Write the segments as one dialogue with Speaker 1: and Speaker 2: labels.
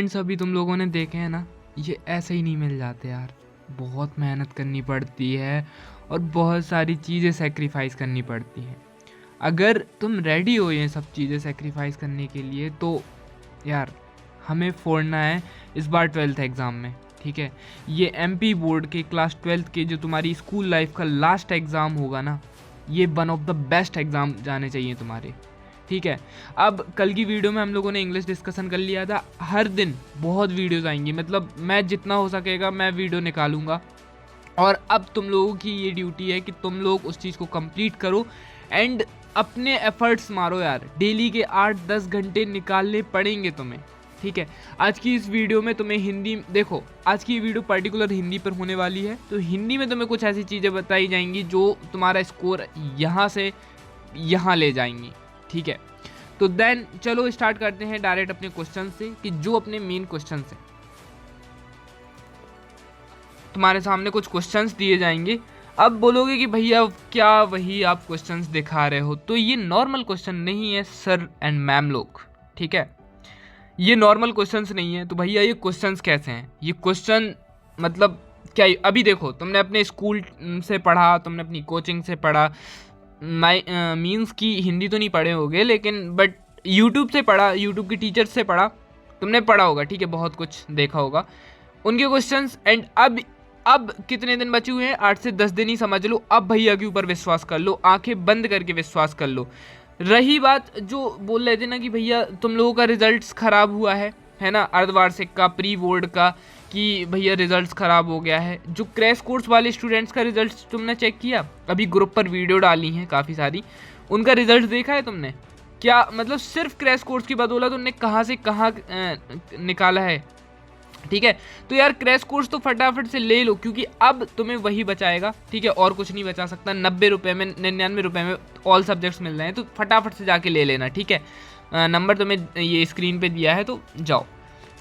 Speaker 1: Points अभी तुम लोगों ने देखे हैं ना, ये ऐसे ही नहीं मिल जाते यार। बहुत मेहनत करनी पड़ती है और बहुत सारी चीज़ें सेक्रीफाइस करनी पड़ती हैं। अगर तुम रेडी हो ये सब चीज़ें सेक्रीफाइस करने के लिए तो यार हमें फोड़ना है इस बार 12th एग्ज़ाम में, ठीक है। ये एमपी बोर्ड के क्लास 12th के जो तुम्हारी स्कूल लाइफ का लास्ट एग्ज़ाम होगा ना, ये one of the best exam जाने चाहिए तुम्हारे, ठीक है। अब कल की वीडियो में हम लोगों ने इंग्लिश डिस्कशन कर लिया था। हर दिन बहुत वीडियोस आएंगी, मतलब मैं जितना हो सकेगा मैं वीडियो निकालूंगा। और अब तुम लोगों की ये ड्यूटी है कि तुम लोग उस चीज़ को कंप्लीट करो एंड अपने एफर्ट्स मारो यार। डेली के 8-10 घंटे निकालने पड़ेंगे तुम्हें, ठीक है। आज की इस वीडियो में तुम्हें हिंदी, देखो आज की वीडियो पर्टिकुलर हिंदी पर होने वाली है, तो हिंदी में तुम्हें कुछ ऐसी चीज़ें बताई जाएंगी जो तुम्हारा स्कोर यहाँ से यहाँ ले जाएंगी, ठीक है। तो देन चलो स्टार्ट करते हैं डायरेक्ट अपने क्वेश्चन से, कि जो अपने मेन क्वेश्चन है। तुम्हारे सामने कुछ क्वेश्चंस दिए जाएंगे। अब बोलोगे कि भैया क्या वही आप क्वेश्चंस दिखा रहे हो, तो ये नॉर्मल क्वेश्चन नहीं है सर एंड मैम लोग, ठीक है। ये नॉर्मल क्वेश्चंस नहीं है। तो भैया ये क्वेश्चंस कैसे हैं? ये क्वेश्चन मतलब क्या, अभी देखो तुमने अपने स्कूल से पढ़ा, तुमने अपनी कोचिंग से पढ़ा, मीन्स की हिंदी तो नहीं पढ़े होगे लेकिन बट यूट्यूब से पढ़ा, यूट्यूब के टीचर से पढ़ा, तुमने पढ़ा होगा, ठीक है, बहुत कुछ देखा होगा उनके क्वेश्चंस। एंड अब कितने दिन बचे हुए हैं? 8 से 10 दिन ही समझ लो। अब भैया के ऊपर विश्वास कर लो, आंखें बंद करके विश्वास कर लो। रही बात जो बोल रहे थे ना कि भैया तुम लोगों का रिजल्ट्स ख़राब हुआ है ना, अर्धवार्षिक का, प्री बोर्ड का, कि भैया रिजल्ट्स ख़राब हो गया है। जो क्रैश कोर्स वाले स्टूडेंट्स का रिजल्ट्स तुमने चेक किया? अभी ग्रुप पर वीडियो डाली हैं काफ़ी सारी, उनका रिजल्ट देखा है तुमने? क्या मतलब सिर्फ क्रैश कोर्स की बदौलत उनने कहाँ से कहाँ निकाला है, ठीक है। तो यार क्रैश कोर्स तो फटाफट से ले लो, क्योंकि अब तुम्हें वही बचाएगा, ठीक है, और कुछ नहीं बचा सकता। 90 रुपये में, 99 रुपये में ऑल सब्जेक्ट्स मिल रहे हैं, तो फटाफट से जाके ले लेना, ठीक है। नंबर तुम्हें ये स्क्रीन पे दिया है, तो जाओ।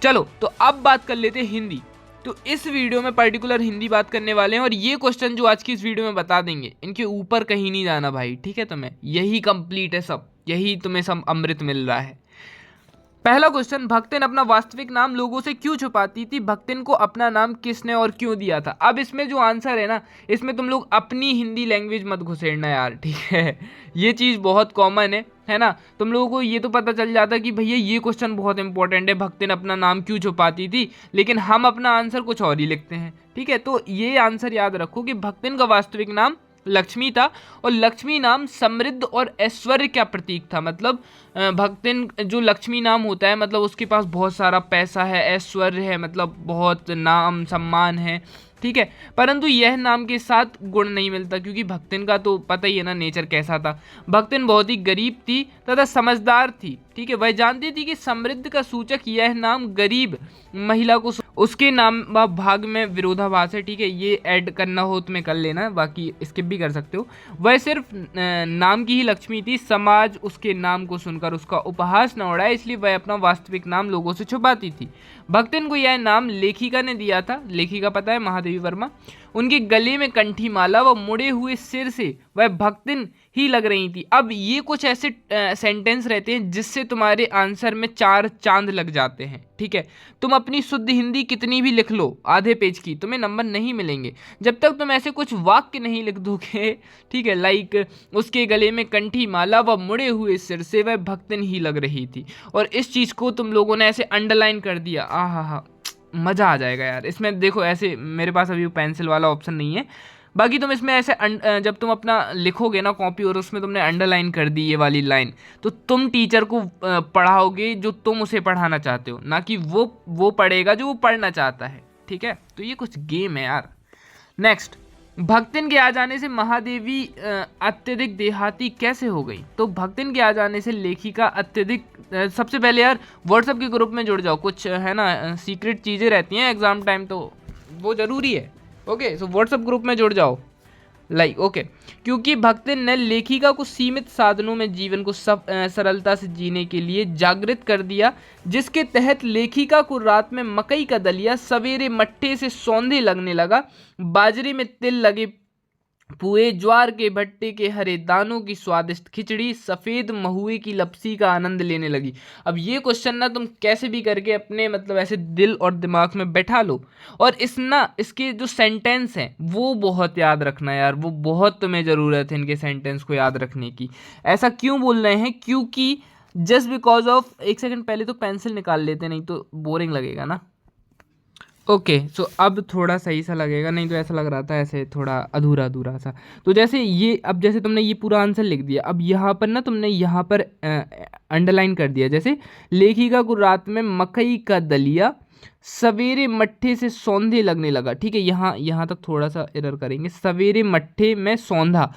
Speaker 1: चलो तो अब बात कर लेते हैं हिंदी। तो इस वीडियो में पर्टिकुलर हिंदी बात करने वाले हैं, और ये क्वेश्चन जो आज की इस वीडियो में बता देंगे, इनके ऊपर कहीं नहीं जाना भाई, ठीक है। तुम्हें यही कंप्लीट है सब, यही तुम्हें सब अमृत मिल रहा है। पहला क्वेश्चन, भक्तिन अपना वास्तविक नाम लोगों से क्यों छुपाती थी? भक्तिन को अपना नाम किसने और क्यों दिया था? अब इसमें जो आंसर है ना, इसमें तुम लोग अपनी हिंदी लैंग्वेज मत घुसेड़ना यार, ठीक है। ये चीज़ बहुत कॉमन है ना। तुम लोगों को ये तो पता चल जाता कि भैया ये क्वेश्चन बहुत इंपॉर्टेंट है, भक्तिन अपना नाम क्यों छुपाती थी, लेकिन हम अपना आंसर कुछ और ही लिखते हैं, ठीक है। तो ये आंसर याद रखो कि भक्तिन का वास्तविक नाम लक्ष्मी था, और लक्ष्मी नाम समृद्ध और ऐश्वर्य का प्रतीक था। मतलब भक्तिन जो लक्ष्मी नाम होता है, मतलब उसके पास बहुत सारा पैसा है, ऐश्वर्य है, मतलब बहुत नाम सम्मान है, ठीक है। परंतु यह नाम के साथ गुण नहीं मिलता, क्योंकि भक्तिन का तो पता ही है ना नेचर कैसा था। भक्तिन बहुत ही गरीब थी तथा समझदार थी, ठीक है। वह जानती थी कि समृद्ध का सूचक यह नाम गरीब महिला को, उसके नाम भाग में विरोधाभास है, ठीक है। ये ऐड करना हो तुम्हें कर लेना, बाकी स्किप भी कर सकते हो। वह सिर्फ नाम की ही लक्ष्मी थी, समाज उसके नाम को सुनकर उसका उपहास न उड़ाए, इसलिए वह अपना वास्तविक नाम लोगों से छुपाती थी। भक्तिन को यह नाम लेखिका ने दिया था। लेखिका पता है, महादेवी वर्मा। उनके गले में कंठी माला व मुड़े हुए सिर से वह भक्तिन ही लग रही थी। अब ये कुछ ऐसे सेंटेंस रहते हैं जिससे तुम्हारे आंसर में 4 चांद लग जाते हैं, ठीक है। तुम अपनी शुद्ध हिंदी कितनी भी लिख लो आधे पेज की, तुम्हें नंबर नहीं मिलेंगे जब तक तुम ऐसे कुछ वाक्य नहीं लिख दोगे, ठीक है। लाइक उसके गले में कंठी माला व मुड़े हुए सिर से वह भक्तिन ही लग रही थी, और इस चीज़ को तुम लोगों ने ऐसे अंडरलाइन कर दिया। हा, मज़ा आ जाएगा यार इसमें। देखो ऐसे मेरे पास अभी पेंसिल वाला ऑप्शन नहीं है, बाकी तुम इसमें ऐसे जब तुम अपना लिखोगे ना कॉपी, और उसमें तुमने अंडरलाइन कर दी ये वाली लाइन, तो तुम टीचर को पढ़ाओगे जो तुम उसे पढ़ाना चाहते हो, ना कि वो पढ़ेगा जो वो पढ़ना चाहता है, ठीक है। तो ये कुछ गेम है यार। नेक्स्ट, भक्तिन के आ जाने से महादेवी अत्यधिक देहाती कैसे हो गई? तो भक्तिन के आ जाने से लेखिका अत्यधिक, सबसे पहले यार व्हाट्सएप के ग्रुप में जुड़ जाओ। कुछ है ना सीक्रेट चीज़ें रहती हैं एग्ज़ाम टाइम, तो वो ज़रूरी है। ओके, सो व्हाट्सएप ग्रुप में जुड़ जाओ, लाइक ओके। क्योंकि भक्तिन ने लेखिका को सीमित साधनों में जीवन को सरलता से जीने के लिए जागृत कर दिया, जिसके तहत लेखिका को रात में मकई का दलिया, सवेरे मट्ठे से सौंधे लगने लगा, बाजरे में तिल लगे पुए ज्वार के भट्टे के हरे दानों की स्वादिष्ट खिचड़ी सफेद महुए की लपसी का आनंद लेने लगी। अब ये क्वेश्चन ना तुम कैसे भी करके अपने मतलब ऐसे दिल और दिमाग में बैठा लो, और इसके जो सेंटेंस हैं वो बहुत याद रखना यार, वो बहुत तुम्हें ज़रूरत है इनके सेंटेंस को याद रखने की। ऐसा क्यों बोल रहे हैं? क्योंकि जस्ट बिकॉज ऑफ, एक सेकंड पहले तो पेंसिल निकाल लेते, नहीं तो बोरिंग लगेगा ना। ओके सो अब थोड़ा सही सा लगेगा, नहीं तो ऐसा लग रहा था ऐसे थोड़ा अधूरा अधूरा सा। तो जैसे ये, अब जैसे तुमने ये पूरा आंसर लिख दिया, अब यहाँ पर ना तुमने यहाँ पर अंडरलाइन कर दिया, जैसे लेखिका को रात में मकई का दलिया सवेरे मट्ठे से सौंधे लगने लगा। ठीक है, यहाँ यहाँ तक थोड़ा सा एरर करेंगे, सवेरे मट्ठे में सौंधा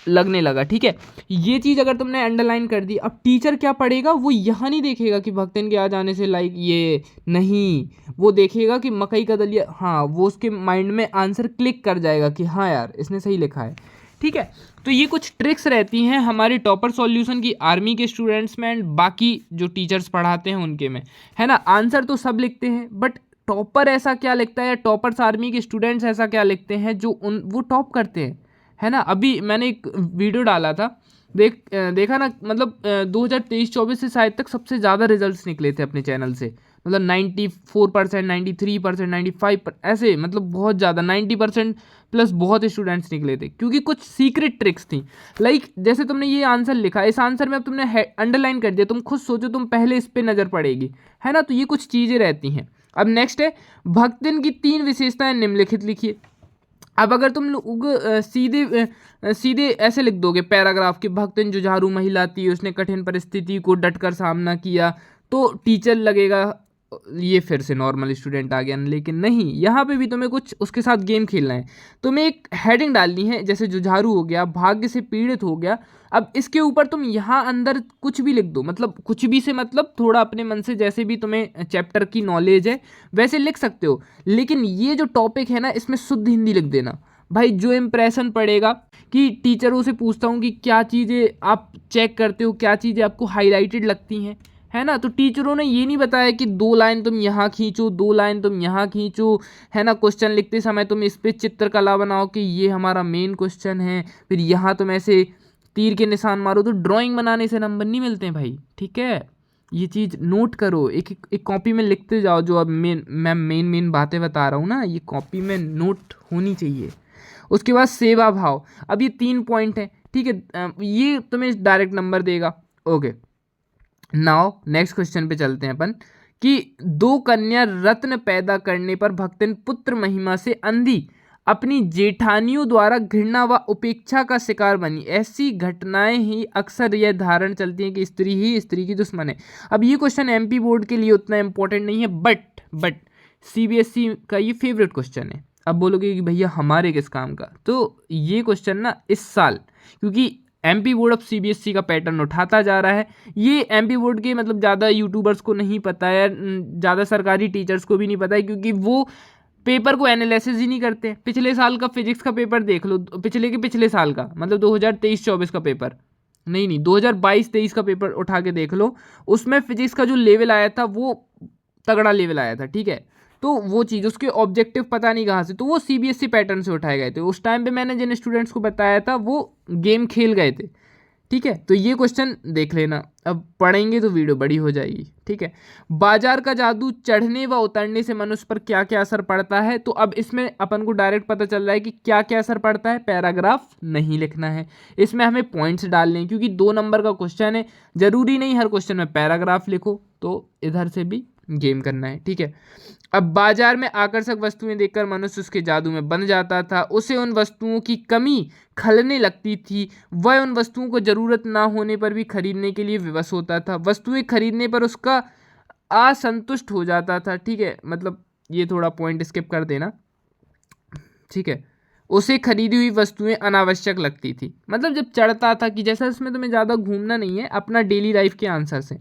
Speaker 1: लगने लगा। ठीक है, ये चीज़ अगर तुमने अंडरलाइन कर दी, अब टीचर क्या पढ़ेगा, वो यहाँ नहीं देखेगा कि भक्तन के आ जाने से लाइक ये नहीं, वो देखेगा कि मकई का दलिया, हाँ वो उसके माइंड में आंसर क्लिक कर जाएगा कि हाँ यार इसने सही लिखा है। ठीक है, तो ये कुछ ट्रिक्स रहती हैं हमारे टॉपर सॉल्यूशन की आर्मी के स्टूडेंट्स में एंड बाकी जो टीचर्स पढ़ाते हैं उनके में, है ना। आंसर तो सब लिखते हैं, बट टॉपर ऐसा क्या लिखता है, या टॉपर्स आर्मी के स्टूडेंट्स ऐसा क्या लिखते हैं जो वो टॉप करते हैं, है ना। अभी मैंने एक वीडियो डाला था, देखा ना, मतलब 2023-24 से शायद तक सबसे ज़्यादा रिजल्ट्स निकले थे अपने चैनल से, मतलब 94%, 93%, 95%, ऐसे मतलब बहुत ज़्यादा 90% प्लस बहुत स्टूडेंट्स निकले थे, क्योंकि कुछ सीक्रेट ट्रिक्स थी। लाइक जैसे तुमने ये आंसर लिखा, इस आंसर में अब तुमने अंडरलाइन कर दिया, तुम खुद सोचो, तुम पहले इस पर नज़र पड़ेगी, है ना। तो ये कुछ चीज़ें रहती हैं। अब नेक्स्ट है, भक्तिन की 3 विशेषताएं निम्नलिखित लिखिए। अब अगर तुम लोग सीधे ऐसे लिख दोगे पैराग्राफ के, भक्तन जुझारू महिला थी, उसने कठिन परिस्थिति को डटकर सामना किया, तो टीचर लगेगा ये फिर से नॉर्मल स्टूडेंट आ गया, लेकिन नहीं, यहाँ पे भी तुम्हें कुछ उसके साथ गेम खेलना है। तुम्हें एक हेडिंग डालनी है, जैसे जुझारू हो गया, भाग्य से पीड़ित हो गया। अब इसके ऊपर तुम यहाँ अंदर कुछ भी लिख दो, मतलब कुछ भी से मतलब थोड़ा अपने मन से, जैसे भी तुम्हें चैप्टर की नॉलेज है वैसे लिख सकते हो, लेकिन ये जो टॉपिक है ना इसमें शुद्ध हिंदी लिख देना भाई। जो इम्प्रेशन पड़ेगा, कि टीचरों से पूछता हूँ कि क्या चीज़ें आप चेक करते हो, क्या चीज़ें आपको हाईलाइटेड लगती हैं, है ना। तो टीचरों ने ये नहीं बताया कि 2 लाइन तुम यहाँ खींचो, 2 लाइन तुम यहाँ खींचो, है ना। क्वेश्चन लिखते समय तुम इस पर चित्रकला बनाओ कि ये हमारा मेन क्वेश्चन है, फिर यहाँ तुम ऐसे तीर के निशान मारो। तो ड्राइंग बनाने से नंबर नहीं मिलते हैं भाई, ठीक है। ये चीज़ नोट करो, एक कॉपी में लिखते जाओ, जो अब मैं मेन बातें बता रहा हूँ ना, ये कॉपी में नोट होनी चाहिए। उसके बाद सेवा भाव, अब ये 3 पॉइंट है, ठीक है, ये तुम्हें डायरेक्ट नंबर देगा। ओके, नाउ नेक्स्ट क्वेश्चन पे चलते हैं अपन, कि 2 कन्या रत्न पैदा करने पर भक्तिन पुत्र महिमा से अंधी अपनी जेठानियों द्वारा घृणा व उपेक्षा का शिकार बनी। ऐसी घटनाएं ही अक्सर यह धारण चलती हैं कि स्त्री ही स्त्री की दुश्मन है। अब ये क्वेश्चन एमपी बोर्ड के लिए उतना इंपॉर्टेंट नहीं है, बट सीबीएसई का ये फेवरेट क्वेश्चन है। अब बोलोगे कि भैया हमारे किस काम का, तो ये क्वेश्चन ना इस साल, क्योंकि एमपी बोर्ड अब सीबीएसई का पैटर्न उठाता जा रहा है, ये एमपी बोर्ड के मतलब ज़्यादा यूट्यूबर्स को नहीं पता है, ज़्यादा सरकारी टीचर्स को भी नहीं पता है, क्योंकि वो पेपर को एनालिसिस ही नहीं करते। पिछले साल का फिजिक्स का पेपर देख लो, पिछले साल का मतलब 2023-24 का पेपर, नहीं 2022-23 का पेपर उठा के देख लो, उसमें फिजिक्स का जो लेवल आया था वो तगड़ा लेवल आया था, ठीक है। तो वो चीज़, उसके ऑब्जेक्टिव पता नहीं कहाँ से, तो वो सीबीएसई पैटर्न से उठाए गए थे। उस टाइम पे मैंने जिन स्टूडेंट्स को बताया था वो गेम खेल गए थे, ठीक है। तो ये क्वेश्चन देख लेना, अब पढ़ेंगे तो वीडियो बड़ी हो जाएगी, ठीक है। बाजार का जादू चढ़ने व उतरने से मनुष्य पर क्या क्या असर पड़ता है, तो अब इसमें अपन को डायरेक्ट पता चल रहा है कि क्या क्या असर पड़ता है। पैराग्राफ नहीं लिखना है, इसमें हमें पॉइंट्स डालने हैं, क्योंकि 2 नंबर का क्वेश्चन है, जरूरी नहीं हर क्वेश्चन में पैराग्राफ लिखो, तो इधर से भी गेम करना है, ठीक है। अब बाजार में आकर्षक वस्तुएं देखकर मनुष्य उसके जादू में बन जाता था, उसे उन वस्तुओं की कमी खलने लगती थी, वह उन वस्तुओं को जरूरत ना होने पर भी खरीदने के लिए विवश होता था, वस्तुएं खरीदने पर उसका असंतुष्ट हो जाता था, ठीक है। मतलब ये थोड़ा पॉइंट स्किप कर देना, ठीक है। उसे खरीदी हुई वस्तुएं अनावश्यक लगती थी, मतलब जब चढ़ता था, कि जैसा इसमें तुम्हें ज़्यादा घूमना नहीं है, अपना डेली लाइफ के आंसर से।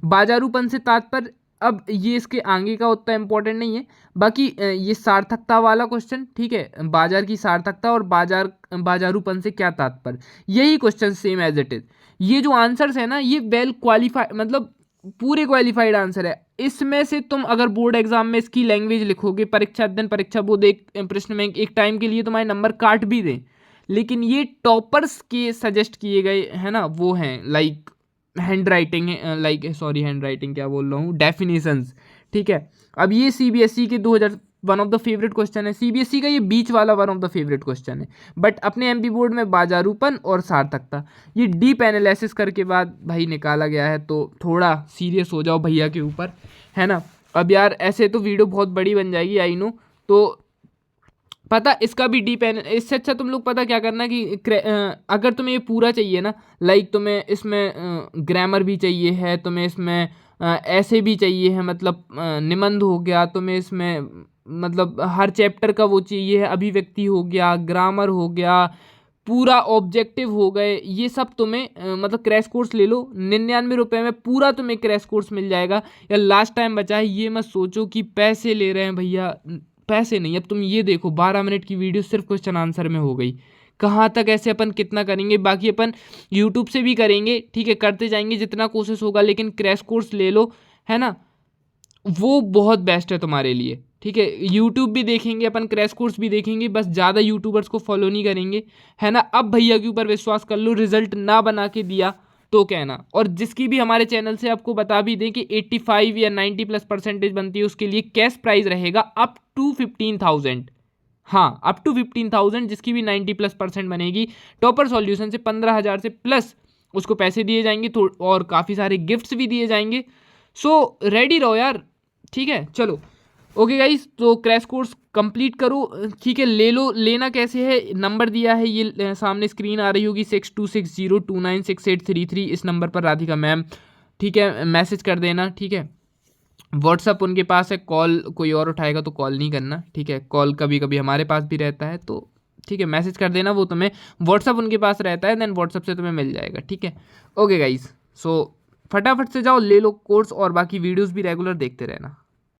Speaker 1: बाजारूपन से तात्पर्य, अब ये इसके आगे का उतना इंपॉर्टेंट नहीं है, बाकी ये सार्थकता वाला क्वेश्चन, ठीक है, बाजार की सार्थकता और बाजारूपन से क्या तात्पर्य, यही question same as it is. ये जो आंसर्स है ना, ये वेल क्वालिफाइड, मतलब पूरे क्वालिफाइड आंसर है। इसमें से तुम अगर बोर्ड एग्जाम में इसकी लैंग्वेज लिखोगे, परीक्षा अध्ययन परीक्षा बोर्ड एक प्रश्न में एक टाइम के लिए तुम्हारे नंबर काट भी दें, लेकिन ये टॉपर्स के सजेस्ट किए गए है ना, वो हैं like hand writing, like sorry hand writing क्या बोल रहा हूँ, डेफिनेशंस, ठीक है। अब ये सीबीएसई के 2000 one of the favourite question है, सीबीएसई का ये बीच वाला one of the favourite question है, बट अपने एमपी बोर्ड में बाजारूपन और सार्थकता ये डीप एनालिसिस करके बाद भाई निकाला गया है, तो थोड़ा सीरियस हो जाओ भैया के ऊपर, है ना। अब यार ऐसे तो वीडियो बहुत बड़ी बन जाएगी आई नो, तो पता इसका भी डीप है, इससे अच्छा तुम लोग पता क्या करना कि अगर तुम्हें ये पूरा चाहिए ना, लाइक तुम्हें इसमें ग्रामर भी चाहिए है, तुम्हें इसमें ऐसे भी चाहिए है, मतलब निबंध हो गया, तुम्हें इसमें मतलब हर चैप्टर का वो चाहिए है, अभिव्यक्ति हो गया, ग्रामर हो गया, पूरा ऑब्जेक्टिव हो गए, ये सब तुम्हें मतलब क्रैश कोर्स ले लो, 99 रुपये में पूरा तुम्हें क्रैश कोर्स मिल जाएगा। या लास्ट टाइम बचा है, ये मत सोचो कि पैसे ले रहे हैं भैया, पैसे नहीं। अब तुम ये देखो 12 मिनट की वीडियो सिर्फ क्वेश्चन आंसर में हो गई, कहाँ तक ऐसे अपन कितना करेंगे, बाकी अपन यूट्यूब से भी करेंगे, ठीक है, करते जाएंगे जितना कोशिश होगा, लेकिन क्रैश कोर्स ले लो, है ना, वो बहुत बेस्ट है तुम्हारे लिए, ठीक है। यूट्यूब भी देखेंगे अपन, क्रैश कोर्स भी देखेंगे, बस ज़्यादा यूट्यूबर्स को फॉलो नहीं करेंगे, है ना। अब भैया के ऊपर विश्वास कर लो, रिजल्ट ना बना के दिया तो कहना। और जिसकी भी हमारे चैनल से आपको बता भी दें कि 85 या 90+ % बनती है, उसके लिए कैश प्राइस रहेगा अप टू 15,000, हाँ अप टू 15,000, जिसकी भी 90+% बनेगी, टॉपर सॉल्यूशन से 15,000 से प्लस उसको पैसे दिए जाएंगे, तो और काफ़ी सारे गिफ्ट्स भी दिए जाएंगे। सो रेडी रहो यार, ठीक है। चलो ओके गाइस, तो क्रैश कोर्स कंप्लीट करो, ठीक है, ले लो। लेना कैसे है, नंबर दिया है ये सामने स्क्रीन आ रही होगी 6260296833, इस नंबर पर राधिका मैम, ठीक है, मैसेज कर देना, ठीक है। व्हाट्सअप उनके पास है, कॉल कोई और उठाएगा तो कॉल नहीं करना, ठीक है, कॉल कभी कभी हमारे पास भी रहता है, तो ठीक है मैसेज कर देना, वो तुम्हें व्हाट्सअप उनके पास रहता है, देन व्हाट्सअप से तुम्हें मिल जाएगा, ठीक है। ओके गाइस, सो फटाफट से जाओ ले लो कोर्स, और बाकी वीडियोस भी रेगुलर देखते रहना।